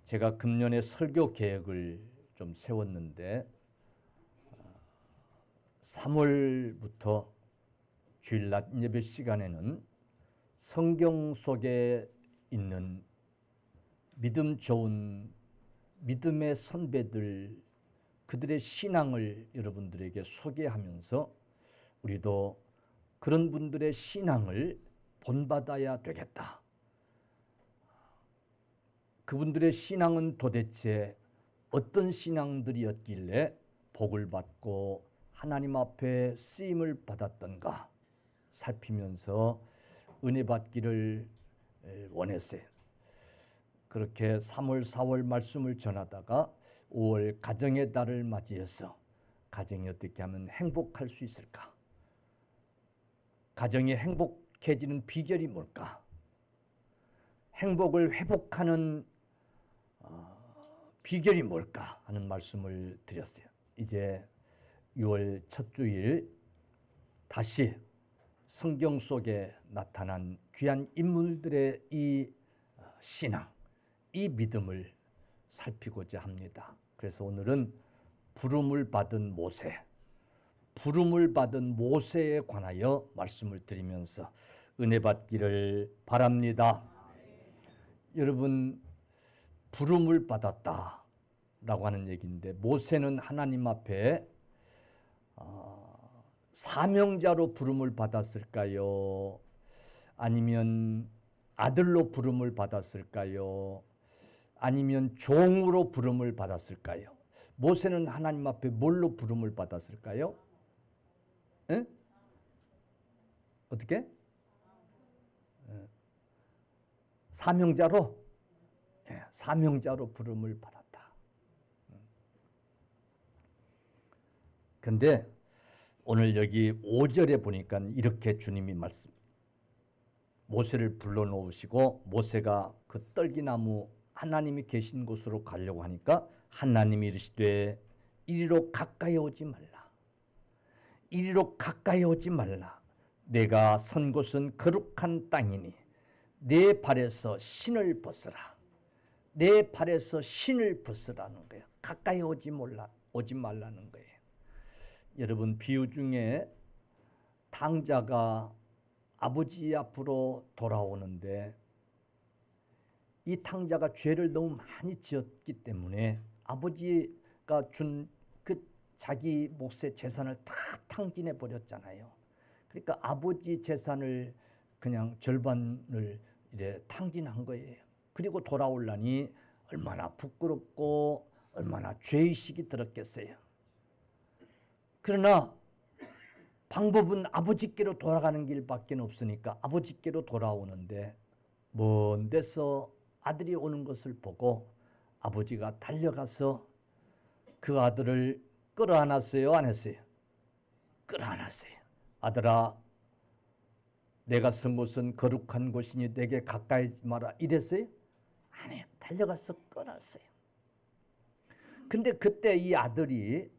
제가 금년에 설교 계획을 좀 세웠는데 3월부터 주일 낮 예배 시간에는 성경 속에 있는 믿음 좋은 믿음의 선배들, 그들의 신앙을 여러분들에게 소개하면서 우리도 그런 분들의 신앙을 본받아야 되겠다. 그분들의 신앙은 도대체 어떤 신앙들이었길래 복을 받고 하나님 앞에 쓰임을 받았던가 살피면서 은혜 받기를 원했어요. 그렇게 3월, 4월 말씀을 전하다가 5월 가정의 달을 맞이해서 가정이 어떻게 하면 행복할 수 있을까? 가정이 행복해지는 비결이 뭘까? 행복을 회복하는 비결이 뭘까 하는 말씀을 드렸어요. 이제 6월 첫 주일 다시 성경 속에 나타난 귀한 인물들의 이 신앙, 이 믿음을 살피고자 합니다. 그래서 오늘은 부름을 받은 모세, 부름을 받은 모세에 관하여 말씀을 드리면서 은혜 받기를 바랍니다. 여러분, 부름을 받았다 라고 하는 얘기인데, 모세는 하나님 앞에 사명자로 부름을 받았을까요? 아니면 아들로 부름을 받았을까요? 아니면 종으로 부름을 받았을까요? 모세는 하나님 앞에 뭘로 부름을 받았을까요? 에? 어떻게? 사명자로? 사명자로 부름을 받았다. 근데 오늘 여기 5절에 보니까 이렇게 주님이 말씀, 모세를 불러놓으시고 모세가 그 떨기나무 하나님이 계신 곳으로 가려고 하니까 하나님이 이르시되 이리로 가까이 오지 말라. 이리로 가까이 오지 말라. 내가 선 곳은 거룩한 땅이니 내 발에서 신을 벗으라. 내 발에서 신을 벗으라는 거예요. 가까이 오지 말라는 거예요. 여러분, 비유 중에 탕자가 아버지 앞으로 돌아오는데 이 탕자가 죄를 너무 많이 지었기 때문에 아버지가 준 그 자기 몫의 재산을 다 탕진해 버렸잖아요. 그러니까 아버지 재산을 그냥 절반을 이래 탕진한 거예요. 그리고 돌아오려니 얼마나 부끄럽고 얼마나 죄의식이 들었겠어요. 그러나 방법은 아버지께로 돌아가는 길밖에 없으니까 아버지께로 돌아오는데 먼 데서 아들이 오는 것을 보고 아버지가 달려가서 그 아들을 끌어안았어요? 안 했어요? 끌어안았어요. 아들아, 내가 선 곳은 거룩한 곳이니 내게 가까이 마라. 이랬어요? 아니요. 달려가서 끌어안았어요. 근데 그때 이 아들이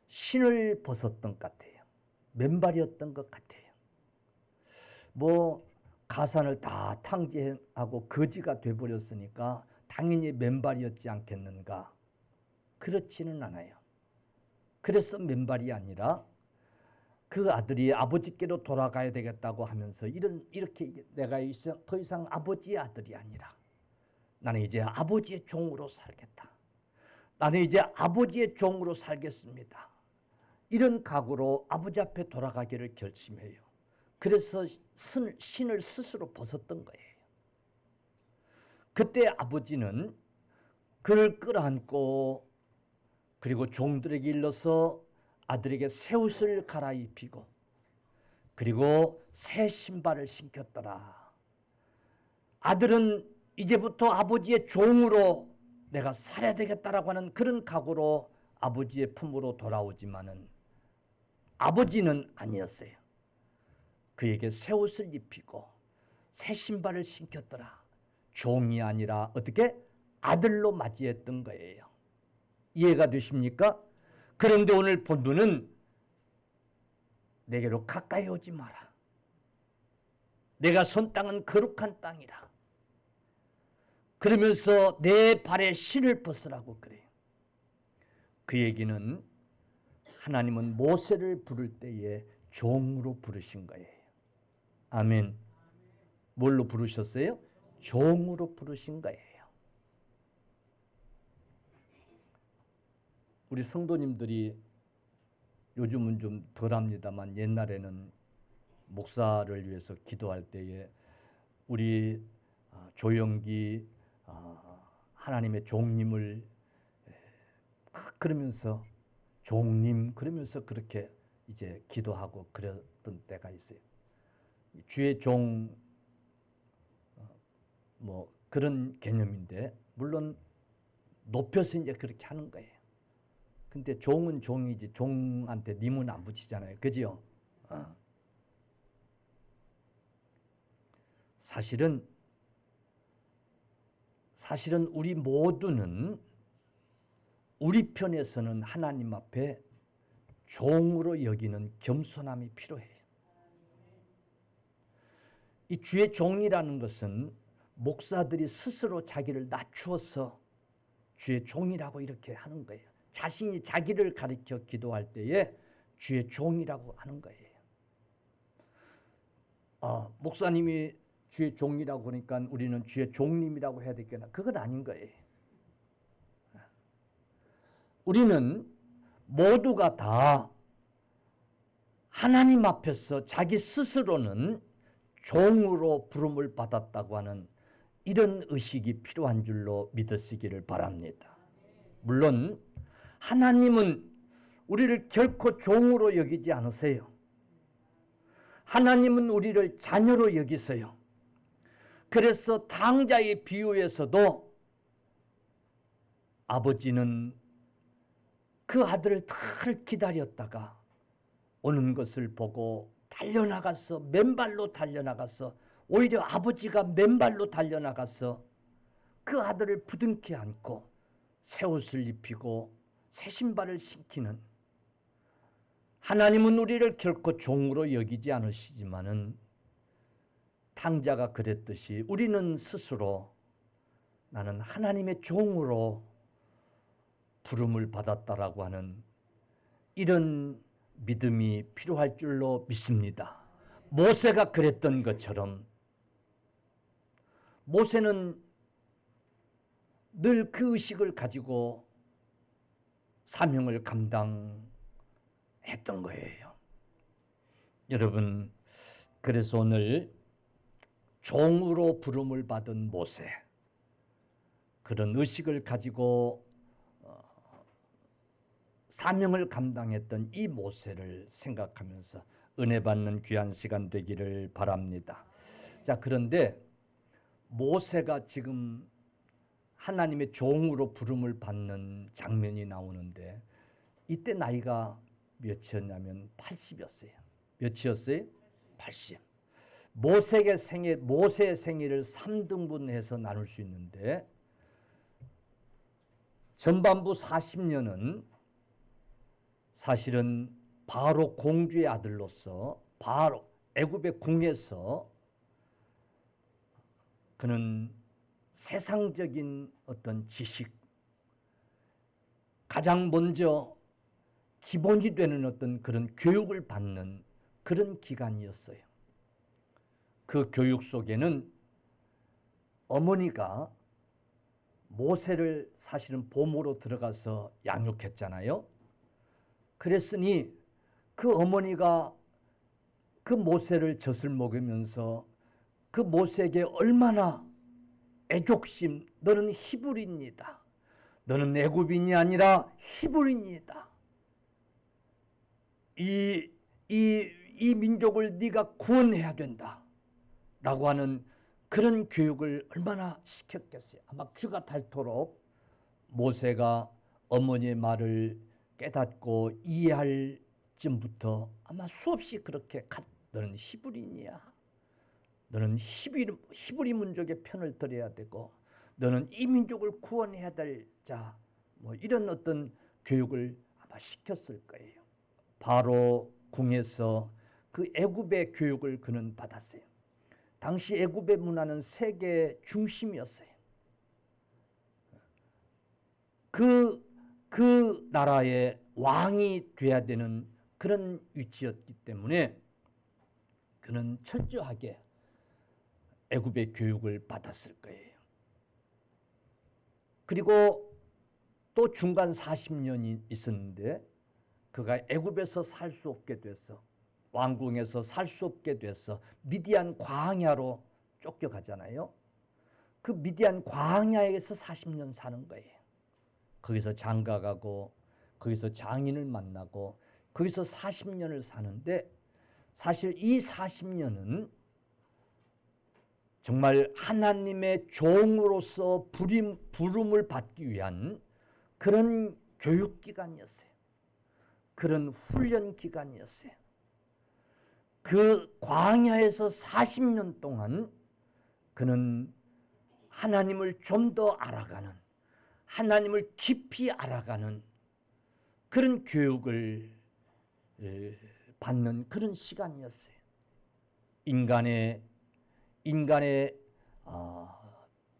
신을 벗었던 것 같아요. 맨발이었던 것 같아요. 뭐 가산을 다 탕진하고 거지가 돼버렸으니까 당연히 맨발이었지 않겠는가? 그렇지는 않아요. 그래서 맨발이 아니라 그 아들이 아버지께로 돌아가야 되겠다고 하면서 이렇게 내가 더 이상 아버지의 아들이 아니라 나는 이제 아버지의 종으로 살겠다. 나는 이제 아버지의 종으로 살겠습니다. 이런 각오로 아버지 앞에 돌아가기를 결심해요. 그래서 신을 스스로 벗었던 거예요. 그때 아버지는 그를 끌어안고 그리고 종들에게 일러서 아들에게 새 옷을 갈아입히고 그리고 새 신발을 신겼더라. 아들은 이제부터 아버지의 종으로 내가 살아야 되겠다라고 하는 그런 각오로 아버지의 품으로 돌아오지만은 아버지는 아니었어요. 그에게 새 옷을 입히고 새 신발을 신겼더라. 종이 아니라 어떻게? 아들로 맞이했던 거예요. 이해가 되십니까? 그런데 오늘 본문은 내게로 가까이 오지 마라. 내가 선 땅은 거룩한 땅이라. 그러면서 내 발에 신을 벗으라고 그래요. 그 얘기는 하나님은 모세를 부를 때에 종으로 부르신 거예요. 아멘. 뭘로 부르셨어요? 종으로 부르신 거예요. 우리 성도님들이 요즘은 좀 덜합니다만 옛날에는 목사를 위해서 기도할 때에 우리 조영기 하나님의 종님을 그러면서 종님 그러면서 그렇게 이제 기도하고 그랬던 때가 있어요. 주의 종 뭐 그런 개념인데 물론 높여서 이제 그렇게 하는 거예요. 근데 종은 종이지 종한테 님은 안 붙이잖아요. 그죠? 사실은 우리 모두는 우리 편에서는 하나님 앞에 종으로 여기는 겸손함이 필요해요. 이 주의 종이라는 것은 목사들이 스스로 자기를 낮추어서 주의 종이라고 이렇게 하는 거예요. 자신이 자기를 가리켜 기도할 때에 주의 종이라고 하는 거예요. 목사님이 주의 종이라고 하니까 우리는 주의 종님이라고 해야 되겠나? 그건 아닌 거예요. 우리는 모두가 다 하나님 앞에서 자기 스스로는 종으로 부름을 받았다고 하는 이런 의식이 필요한 줄로 믿으시기를 바랍니다. 물론 하나님은 우리를 결코 종으로 여기지 않으세요. 하나님은 우리를 자녀로 여기세요. 그래서 탕자의 비유에서도 아버지는 그 아들을 늘 기다렸다가 오는 것을 보고 달려나가서 맨발로 달려나가서 오히려 아버지가 맨발로 달려나가서 그 아들을 부둥켜 안고 새 옷을 입히고 새 신발을 신기는 하나님은 우리를 결코 종으로 여기지 않으시지만은 탕자가 그랬듯이 우리는 스스로 나는 하나님의 종으로 부름을 받았다라고 하는 이런 믿음이 필요할 줄로 믿습니다. 모세가 그랬던 것처럼 모세는 늘 그 의식을 가지고 사명을 감당했던 거예요. 여러분, 그래서 오늘 종으로 부름을 받은 모세, 그런 의식을 가지고 사명을 감당했던 이 모세를 생각하면서 은혜 받는 귀한 시간 되기를 바랍니다. 자, 그런데 모세가 지금 하나님의 종으로 부름을 받는 장면이 나오는데 이때 나이가 몇이었냐면 80이었어요. 몇이었어요? 80. 모세의 생애를 3등분해서 나눌 수 있는데 전반부 40년은 사실은 바로 공주의 아들로서 바로 애굽의 궁에서 그는 세상적인 어떤 지식, 가장 먼저 기본이 되는 어떤 그런 교육을 받는 그런 기간이었어요. 그 교육 속에는 어머니가 모세를 사실은 보모로 들어가서 양육했잖아요. 그랬으니 그 어머니가 그 모세를 젖을 먹으면서 그 모세에게 얼마나 애족심, 너는 히브리입니다. 너는 애굽인이 아니라 히브리입니다. 이 민족을 네가 구원해야 된다. 라고 하는 그런 교육을 얼마나 시켰겠어요. 아마 귀가 닳도록 모세가 어머니의 말을 깨닫고 이해할 쯤부터 아마 수없이 그렇게 너는 히브리인이야. 너는 히브리 민족의 편을 들어야 되고 너는 이 민족을 구원해야 될 자. 뭐 이런 어떤 교육을 아마 시켰을 거예요. 바로 궁에서 그 애굽의 교육을 그는 받았어요. 당시 애굽의 문화는 세계 중심이었어요. 그 나라의 왕이 돼야 되는 그런 위치였기 때문에 그는 철저하게 애굽의 교육을 받았을 거예요. 그리고 또 중간 40년이 있었는데 그가 애굽에서 살 수 없게 됐어. 왕궁에서 살 수 없게 됐어. 미디안 광야로 쫓겨가잖아요. 그 미디안 광야에서 40년 사는 거예요. 거기서 장가가고 거기서 장인을 만나고 거기서 40년을 사는데 사실 이 40년은 정말 하나님의 종으로서 부름을 받기 위한 그런 교육기간이었어요. 그런 훈련기간이었어요. 그 광야에서 40년 동안 그는 하나님을 좀 더 알아가는, 하나님을 깊이 알아가는 그런 교육을 받는 그런 시간이었어요. 인간의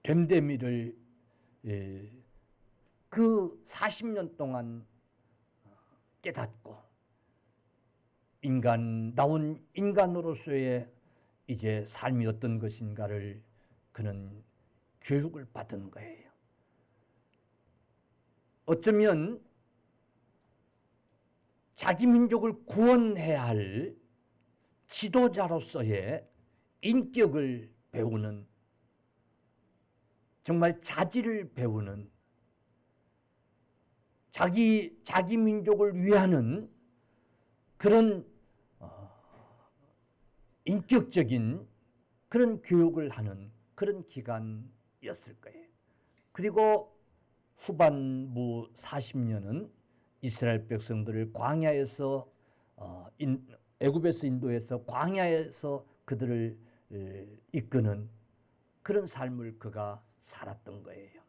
됨됨이를 그 40년 동안 깨닫고 나온 인간으로서의 이제 삶이 어떤 것인가를 그는 교육을 받은 거예요. 어쩌면 자기 민족을 구원해야 할 지도자로서의 인격을 배우는, 정말 자질을 배우는, 자기 민족을 위하는 그런 인격적인 그런 교육을 하는 그런 기간이었을 거예요. 그리고 후반부 40년은 이스라엘 백성들을 광야에서 애굽에서 인도해서 광야에서 그들을 이끄는 그런 삶을 그가 살았던 거예요.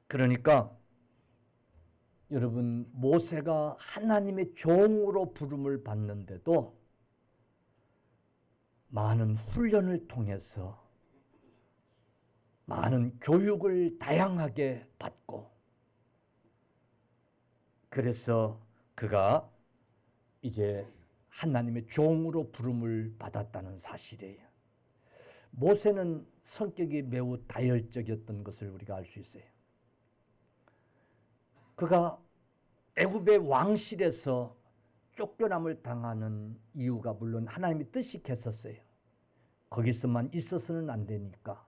그러니까 여러분, 모세가 하나님의 종으로 부름을 받는데도 많은 훈련을 통해서 많은 교육을 다양하게 받고, 그래서 그가 이제 하나님의 종으로 부름을 받았다는 사실이에요. 모세는 성격이 매우 다혈적이었던 것을 우리가 알 수 있어요. 그가 애굽의 왕실에서 쫓겨남을 당하는 이유가 물론 하나님의 뜻이겠었어요. 거기서만 있어서는 안 되니까,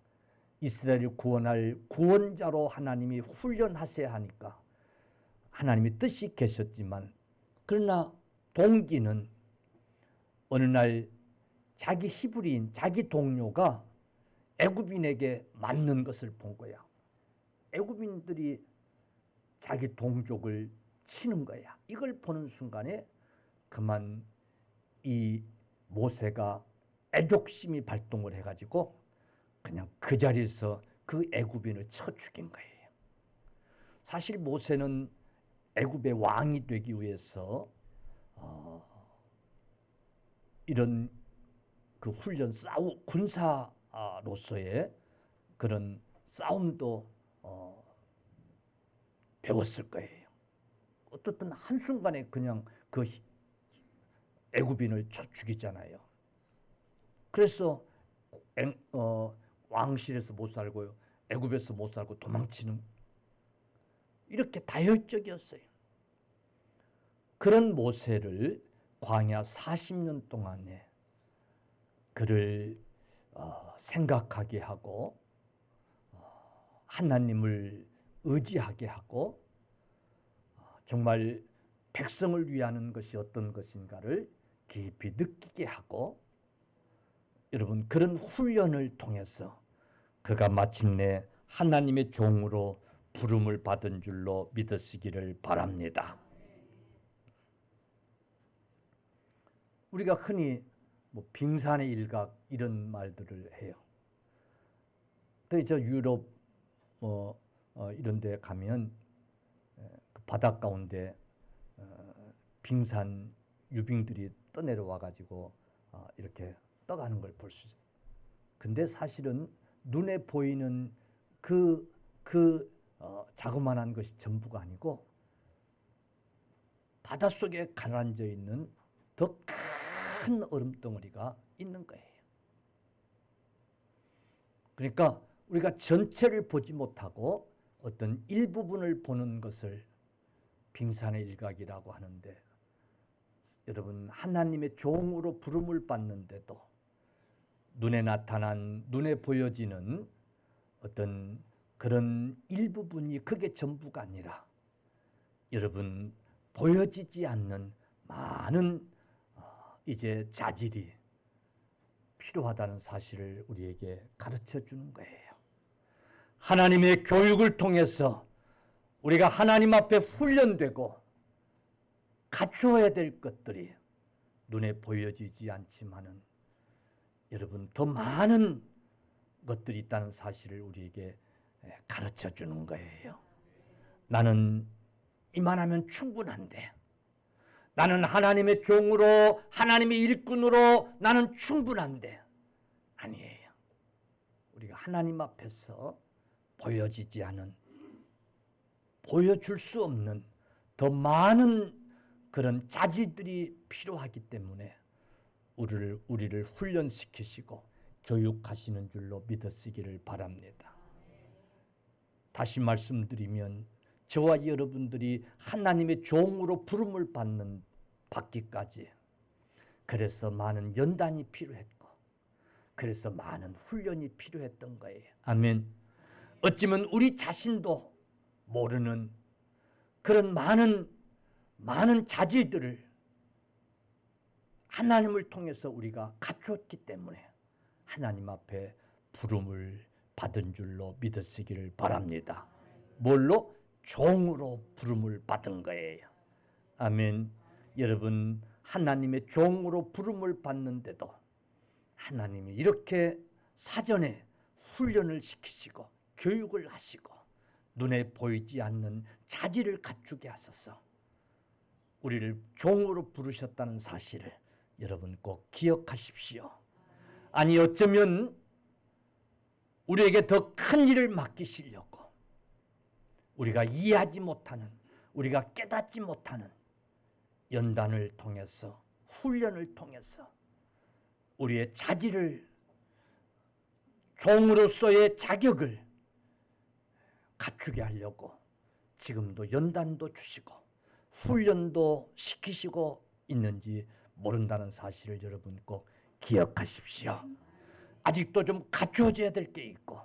이스라엘을 구원할 구원자로 하나님이 훈련하셔야 하니까 하나님의 뜻이 계셨지만, 그러나 동기는 어느 날 자기 히브리인, 자기 동료가 애굽인에게 맞는 것을 본 거야. 애굽인들이 자기 동족을 치는 거야. 이걸 보는 순간에 그만 이 모세가 애독심이 발동을 해가지고 그냥 그 자리에서 그 애굽인을 쳐 죽인 거예요. 사실 모세는 애굽의 왕이 되기 위해서 이런 그 훈련, 군사로서의 그런 싸움도 배웠을 거예요. 어떻든 한순간에 그냥 그 애굽인을 쳐 죽이잖아요. 그래서 왕실에서 못 살고요, 애굽에서 못 살고 도망치는, 이렇게 다혈적이었어요. 그런 모세를 광야 40년 동안에 그를 생각하게 하고 하나님을 의지하게 하고 정말 백성을 위하는 것이 어떤 것인가를 깊이 느끼게 하고, 여러분, 그런 훈련을 통해서 그가 마침내 하나님의 종으로 부름을 받은 줄로 믿으시기를 바랍니다. 우리가 흔히 뭐 빙산의 일각 이런 말들을 해요. 특히 저 유럽 이런 데 가면 그 바다 가운데 빙산 유빙들이 떠내려와 가지고 이렇게 떠가는 걸 볼 수 있어요. 근데 사실은 눈에 보이는 그 자그마한 것이 전부가 아니고 바닷속에 가라앉아 있는 더 큰 얼음덩어리가 있는 거예요. 그러니까 우리가 전체를 보지 못하고 어떤 일부분을 보는 것을 빙산의 일각이라고 하는데, 여러분 하나님의 종으로 부름을 받는데도 눈에 나타난, 눈에 보여지는 어떤 그런 일부분이 그게 전부가 아니라 여러분 보여지지 않는 많은 이제 자질이 필요하다는 사실을 우리에게 가르쳐 주는 거예요. 하나님의 교육을 통해서 우리가 하나님 앞에 훈련되고 갖추어야 될 것들이 눈에 보여지지 않지만은 여러분 더 많은 것들이 있다는 사실을 우리에게 가르쳐 주는 거예요. 나는 이만하면 충분한데, 나는 하나님의 종으로, 하나님의 일꾼으로 나는 충분한데, 아니에요. 우리가 하나님 앞에서 보여지지 않은, 보여줄 수 없는 더 많은 그런 자질들이 필요하기 때문에 우리를 훈련시키시고 교육하시는 줄로 믿으시기를 바랍니다. 다시 말씀드리면 저와 여러분들이 하나님의 종으로 부름을 받기까지 그래서 많은 연단이 필요했고, 그래서 많은 훈련이 필요했던 거예요. 아멘. 어쩌면 우리 자신도 모르는 그런 많은 자질들을 하나님을 통해서 우리가 갖추었기 때문에 하나님 앞에 부름을 받은 줄로 믿으시기를 바랍니다. 뭘로? 종으로 부름을 받은 거예요. 아멘. 여러분 하나님의 종으로 부름을 받는데도 하나님이 이렇게 사전에 훈련을 시키시고 교육을 하시고 눈에 보이지 않는 자질을 갖추게 하셔서 우리를 종으로 부르셨다는 사실을 여러분 꼭 기억하십시오. 아니 어쩌면 우리에게 더 큰 일을 맡기시려고 우리가 이해하지 못하는, 우리가 깨닫지 못하는 연단을 통해서, 훈련을 통해서 우리의 자질을, 종으로서의 자격을 갖추게 하려고 지금도 연단도 주시고 훈련도 시키시고 있는지 모른다는 사실을 여러분 꼭 기억하십시오. 아직도 좀 갖추어져야 될 게 있고,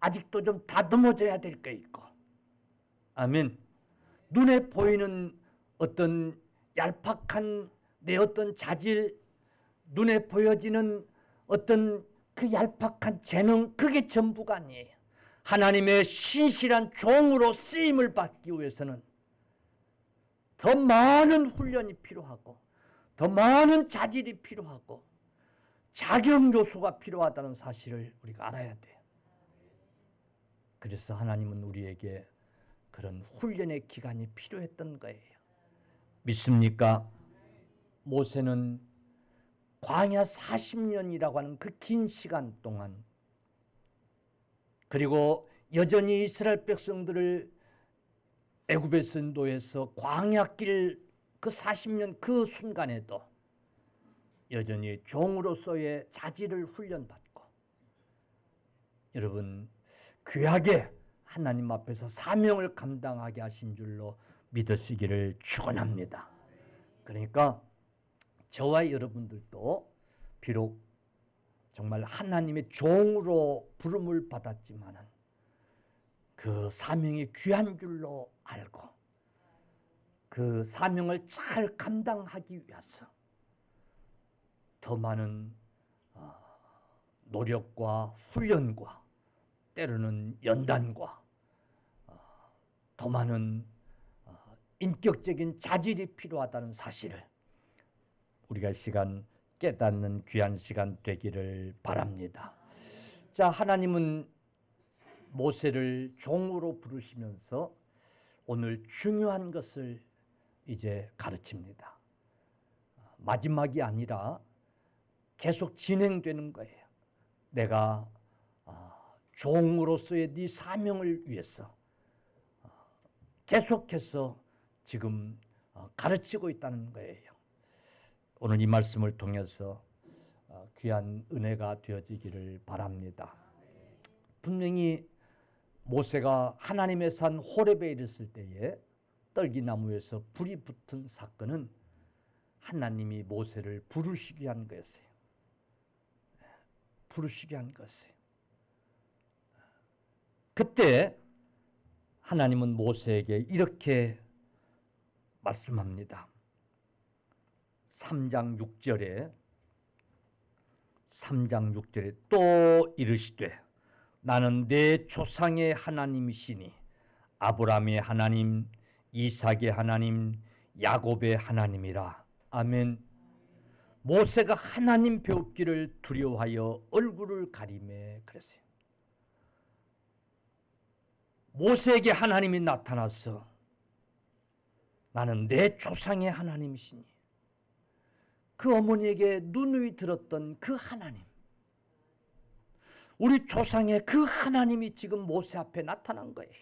아직도 좀 다듬어져야 될 게 있고. 아멘. 눈에 보이는 어떤 얄팍한 내 어떤 자질, 눈에 보여지는 어떤 그 얄팍한 재능, 그게 전부가 아니에요. 하나님의 신실한 종으로 쓰임을 받기 위해서는 더 많은 훈련이 필요하고 더 많은 자질이 필요하고 자격 요소가 필요하다는 사실을 우리가 알아야 돼요. 그래서 하나님은 우리에게 그런 훈련의 기간이 필요했던 거예요. 믿습니까? 모세는 광야 40년이라고 하는 그 긴 시간 동안, 그리고 여전히 이스라엘 백성들을 애굽에서 인도해서 광야길 그 40년 그 순간에도 여전히 종으로서의 자질을 훈련받고, 여러분 귀하게 하나님 앞에서 사명을 감당하게 하신 줄로 믿으시기를 축원합니다. 그러니까 저와 여러분들도 비록 정말 하나님의 종으로 부름을 받았지만은 그 사명이 귀한 줄로 알고 그 사명을 잘 감당하기 위해서 더 많은 노력과 훈련과 때로는 연단과 더 많은 인격적인 자질이 필요하다는 사실을 우리가 이 시간 깨닫는 귀한 시간 되기를 바랍니다. 자, 하나님은 모세를 종으로 부르시면서 오늘 중요한 것을 이제 가르칩니다. 마지막이 아니라 계속 진행되는 거예요. 내가 종으로서의 네 사명을 위해서 계속해서 지금 가르치고 있다는 거예요. 오늘 이 말씀을 통해서 귀한 은혜가 되어지기를 바랍니다. 분명히 모세가 하나님의 산 호렙에 이르렀을 때에 떨기나무에서 불이 붙은 사건은 하나님이 모세를 부르시게 한 것이에요. 부르시게 한 것이에요. 그때 하나님은 모세에게 이렇게 말씀합니다. 3장 6절에 또 이르시되 나는 내 조상의 하나님이시니 아브라함의 하나님, 이삭의 하나님, 야곱의 하나님이라. 아멘. 모세가 하나님 배우기를 두려워하여 얼굴을 가리매 그랬어요. 모세에게 하나님이 나타나서 나는 내 조상의 하나님이시니, 그 어머니에게 누누이 들었던 그 하나님, 우리 조상의 그 하나님이 지금 모세 앞에 나타난 거예요.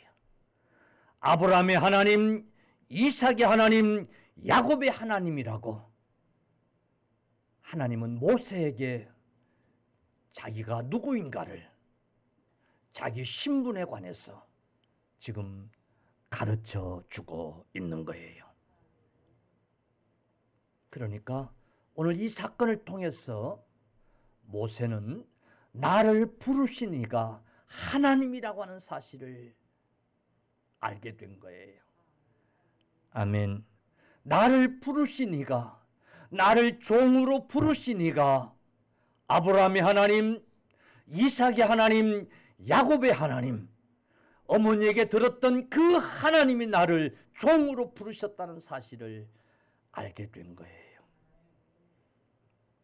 아브라함의 하나님, 이삭의 하나님, 야곱의 하나님이라고 하나님은 모세에게 자기가 누구인가를, 자기 신분에 관해서 지금 가르쳐 주고 있는 거예요. 그러니까 오늘 이 사건을 통해서 모세는 나를 부르신 이가 하나님이라고 하는 사실을 알게 된 거예요. 아멘. 나를 부르신 이가, 나를 종으로 부르신 이가 아브라함의 하나님, 이삭의 하나님, 야곱의 하나님, 어머니에게 들었던 그 하나님이 나를 종으로 부르셨다는 사실을 알게 된 거예요.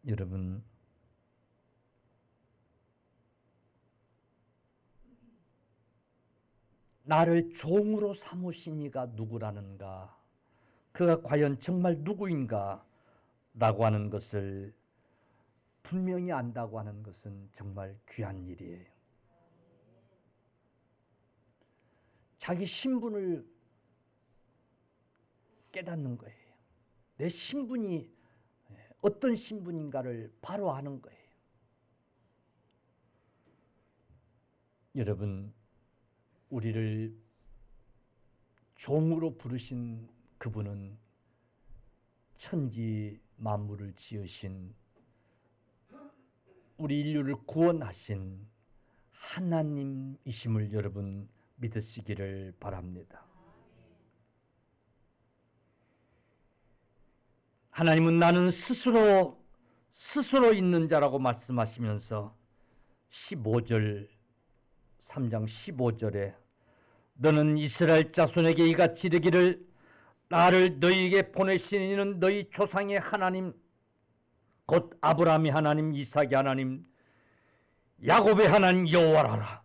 여러분, 나를 종으로 삼으신 이가 누구라는가, 그가 과연 정말 누구인가 라고 하는 것을 분명히 안다고 하는 것은 정말 귀한 일이에요. 자기 신분을 깨닫는 거예요. 내 신분이 어떤 신분인가를 바로 아는 거예요. 여러분, 우리를 종으로 부르신 그분은 천지 만물을 지으신, 우리 인류를 구원하신 하나님이심을 여러분 믿으시기를 바랍니다. 하나님은 나는 스스로 있는 자라고 말씀하시면서 3장 15절에 너는 이스라엘 자손에게 이같이 이르기를 나를 너희에게 보내신 이는 너희 조상의 하나님 곧 아브라함의 하나님, 이삭의 하나님, 야곱의 하나님 여호와라.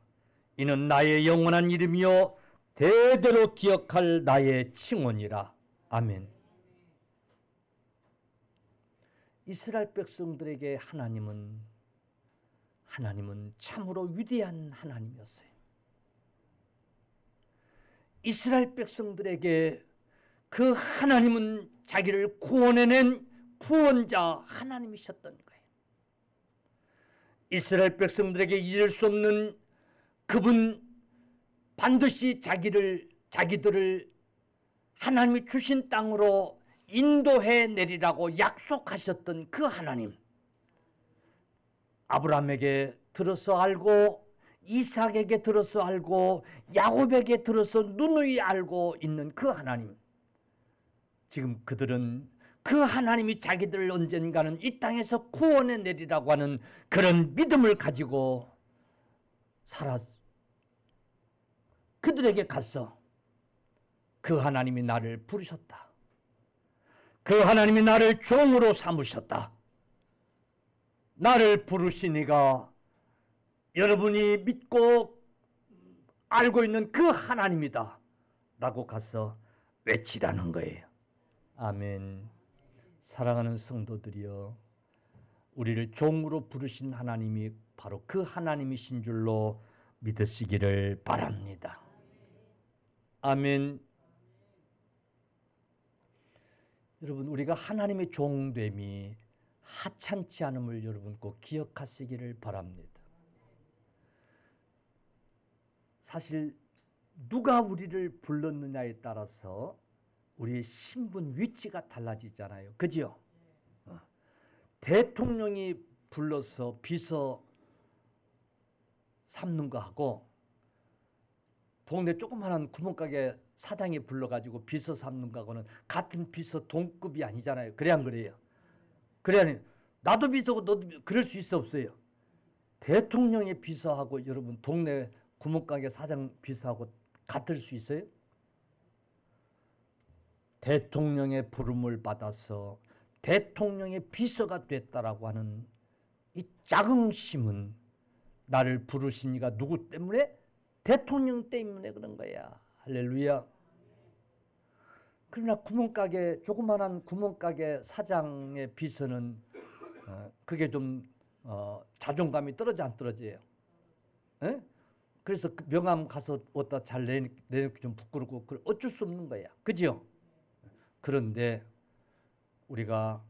이는 나의 영원한 이름이요 대대로 기억할 나의 칭언이라. 아멘. 이스라엘 백성들에게 하나님은 참으로 위대한 하나님이었어요. 이스라엘 백성들에게 그 하나님은 자기를 구원해낸 구원자 하나님이셨던 거예요. 이스라엘 백성들에게 이룰 수 없는 그분, 반드시 자기들을 하나님이 주신 땅으로 인도해 내리라고 약속하셨던 그 하나님, 아브라함에게 들어서 알고, 이삭에게 들어서 알고, 야곱에게 들어서 누누이 알고 있는 그 하나님, 지금 그들은 그 하나님이 자기들을 언젠가는 이 땅에서 구원해 내리라고 하는 그런 믿음을 가지고 그들에게 가서 그 하나님이 나를 부르셨다, 그 하나님이 나를 종으로 삼으셨다, 나를 부르신 이가 여러분이 믿고 알고 있는 그 하나님이다 라고 가서 외치라는 거예요. 아멘. 사랑하는 성도들이여, 우리를 종으로 부르신 하나님이 바로 그 하나님이신 줄로 믿으시기를 바랍니다. 아멘. 여러분, 우리가 하나님의 종됨이 하찮지 않음을 여러분 꼭 기억하시기를 바랍니다. 사실 누가 우리를 불렀느냐에 따라서 우리의 신분 위치가 달라지잖아요. 그죠? 대통령이 불러서 비서 삼는 거하고 동네 조그마한 구멍가게 사장이 불러가지고 비서 삼는 거하고는 같은 비서 동급이 아니잖아요. 그래 안 그래요? 그래 아니 나도 비서고 너도 비서, 그럴 수 있어 없어요? 대통령의 비서하고 여러분 동네 구멍가게 사장 비서하고 같을 수 있어요? 대통령의 부름을 받아서 대통령의 비서가 됐다라고 하는 이 자긍심은 나를 부르신 이가 누구 때문에? 대통령 때문에 그런 거야. 할렐루야. 그러나 구멍가게 조그만한 구멍가게 사장의 비서는 그게 좀 자존감이 떨어져 안 떨어져요? 에? 그래서 그 명함 가서 어디다 잘 내놓기 좀 부끄럽고 어쩔 수 없는 거야. 그죠? 그런데 우리가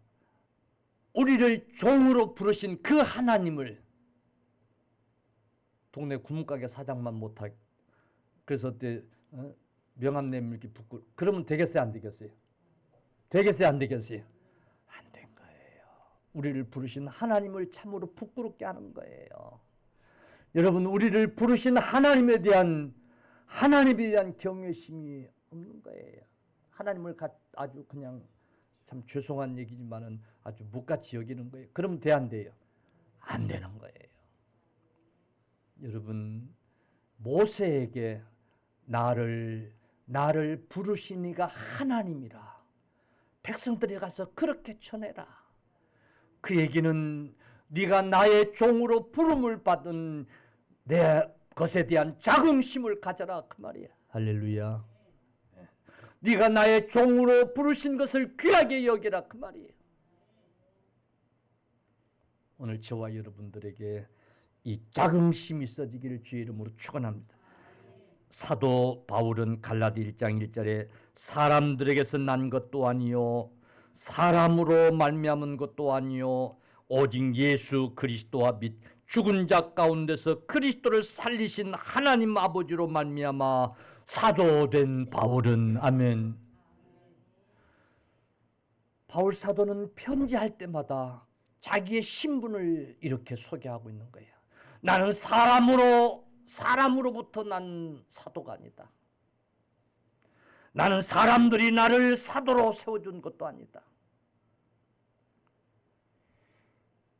우리를 종으로 부르신 그 하나님을 동네 구멍가게 사장만 못하게 그래서 어때 명함 내밀기 부끄러 그러면 되겠어요 안 되겠어요? 되겠어요 안 되겠어요? 안 된 거예요. 우리를 부르신 하나님을 참으로 부끄럽게 하는 거예요. 여러분 우리를 부르신 하나님에 대한 경외심이 없는 거예요. 하나님을 아주 그냥 참 죄송한 얘기지만은 아주 묵같이 여기는 거예요. 그러면 돼 안 돼요? 안 되는 거예요. 여러분 모세에게 나를 부르신 이가 하나님이라 백성들이 가서 그렇게 전해라. 그 얘기는 네가 나의 종으로 부름을 받은 내 것에 대한 자긍심을 가져라 그 말이야. 할렐루야. 네가 나의 종으로 부르신 것을 귀하게 여기라 그 말이에요. 오늘 저와 여러분들에게 이 자긍심이 있어지기를 주의 이름으로 축원합니다. 사도 바울은 갈라디 1장 1절에 사람들에게서 난 것도 아니요 사람으로 말미암은 것도 아니요 오직 예수 그리스도와 및 죽은 자 가운데서 그리스도를 살리신 하나님 아버지로 말미암아 사도된 바울은 아멘. 바울 사도는 편지할 때마다 자기의 신분을 이렇게 소개하고 있는 거예요. 나는 사람으로부터 난 사도가 아니다. 나는 사람들이 나를 사도로 세워준 것도 아니다.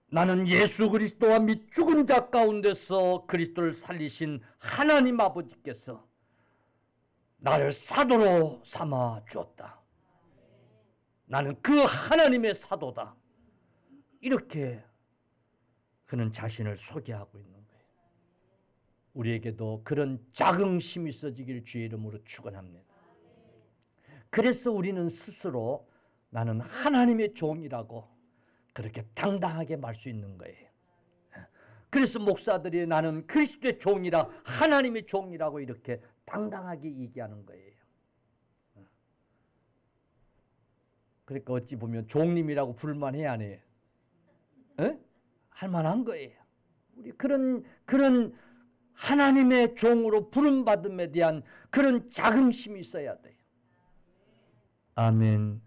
나는 예수 그리스도와 및 죽은 자 가운데서 그리스도를 살리신 하나님 아버지께서 나를 사도로 삼아 주었다. 나는 그 하나님의 사도다. 이렇게 그는 자신을 소개하고 있는 거예요. 우리에게도 그런 자긍심이 있어지기를 주의 이름으로 축원합니다. 그래서 우리는 스스로 나는 하나님의 종이라고 그렇게 당당하게 말 수 있는 거예요. 그래서 목사들이 나는 그리스도의 종이라 하나님의 종이라고 이렇게 당당하게 얘기하는 거예요. 그러니까 어찌 보면 종님이라고 부를만해야 안 해요? 할 만한 거예요. 우리 그런 하나님의 종으로 부름받음에 대한 그런 자긍심이 있어야 돼요. 아멘.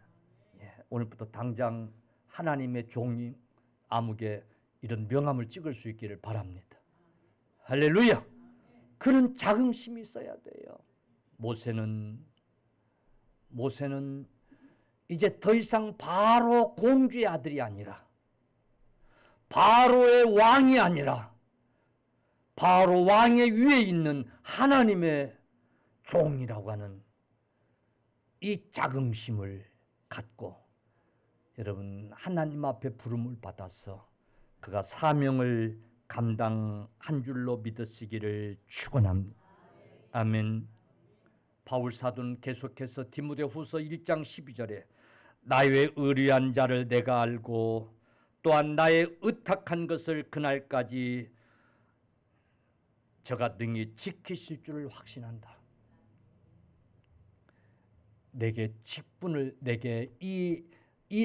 오늘부터 당장 하나님의 종이 암흑에 이런 명함을 찍을 수 있기를 바랍니다. 할렐루야. 그런 자긍심이 있어야 돼요. 모세는 이제 더 이상 바로 공주의 아들이 아니라 바로의 왕이 아니라 바로 왕의 위에 있는 하나님의 종이라고 하는 이 자긍심을 갖고 여러분 하나님 앞에 부름을 받아서 그가 사명을 감당한 줄로 믿으시기를 축원합니다. 아멘. 바울 사도는 계속해서 디모데후서 1장 12절에 나의 의리한 자를 내가 알고 또한 나의 의탁한 것을 그날까지 저가 능히 지키실 줄을 확신한다. 내게 직분을, 내게 이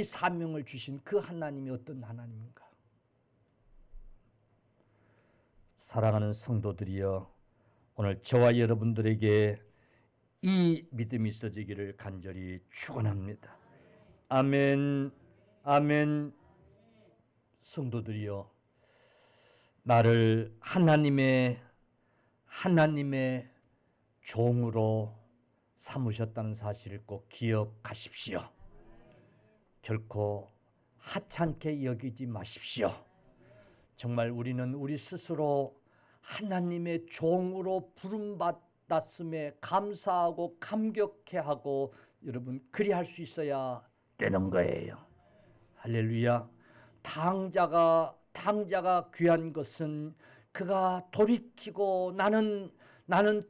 사명을 주신 그 하나님이 어떤 하나님인가? 사랑하는 성도들이여, 오늘 저와 여러분들에게 이 믿음이 있어지기를 간절히 축원합니다. 아멘, 아멘. 성도들이여, 나를 하나님의 종으로 삼으셨다는 사실을 꼭 기억하십시오. 결코 하찮게 여기지 마십시오. 정말 우리는 우리 스스로 하나님의 종으로 부름받았음에 감사하고 감격해하고 여러분 그리할 수 있어야 되는 거예요. 할렐루야. 탕자가 귀한 것은 그가 돌이키고 나는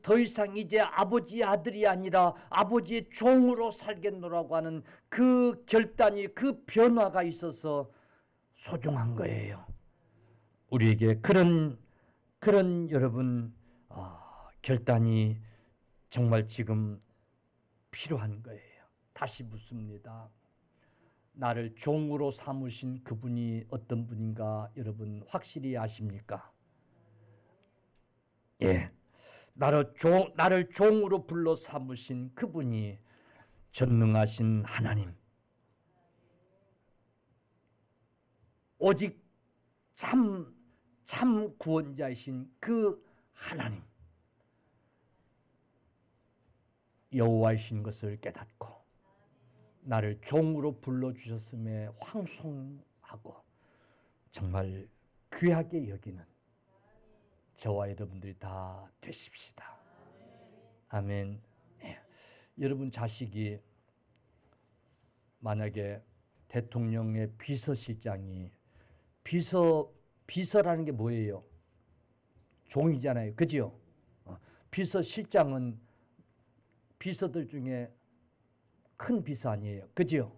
더 이상 이제 아버지의 아들이 아니라 아버지의 종으로 살겠노라고 하는 그 결단이, 그 변화가 있어서 소중한 거예요. 우리에게 그런 여러분 결단이 정말 지금 필요한 거예요. 다시 묻습니다. 나를 종으로 삼으신 그분이 어떤 분인가 여러분 확실히 아십니까? 예, 나를 종으로 불러 삼으신 그분이 전능하신 하나님, 오직 참 구원자이신 그 하나님, 여호와이신 것을 깨닫고 나를 종으로 불러주셨음에 황송하고 정말 귀하게 여기는 저와 여러분들이 다 되십시다. 아멘. 예. 여러분 자식이 만약에 대통령의 비서실장이 비서라는 게 뭐예요? 종이잖아요. 그죠? 비서실장은 비서들 중에 큰 비서 아니에요. 그죠?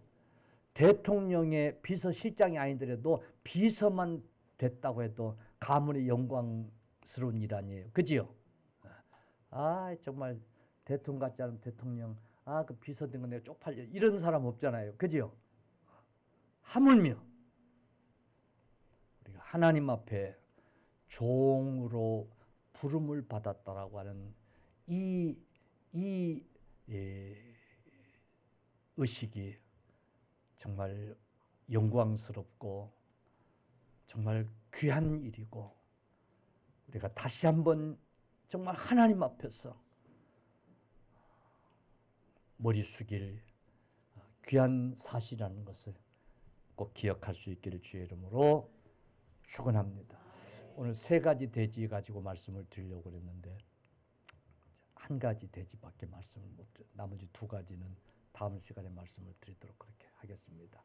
대통령의 비서실장이 아니더라도 비서만 됐다고 해도 가문의 영광스러운 일 아니에요. 그죠? 정말 대통령 같지 않은 대통령, 그 비서 된 거 내가 쪽팔려. 이런 사람 없잖아요. 그죠? 하물며 우리가 하나님 앞에 종으로 부름을 받았다라고 하는 이 의식이 정말 영광스럽고 정말 귀한 일이고 우리가 다시 한번 정말 하나님 앞에서 머리 숙일 귀한 사실이라는 것을 꼭 기억할 수 있기를 주의 이름으로 축원합니다. 오늘 세 가지 돼지 가지고 말씀을 드리려고 그랬는데 한 가지 돼지밖에 말씀을 못 드려. 나머지 두 가지는 다음 시간에 말씀을 드리도록 그렇게 하겠습니다.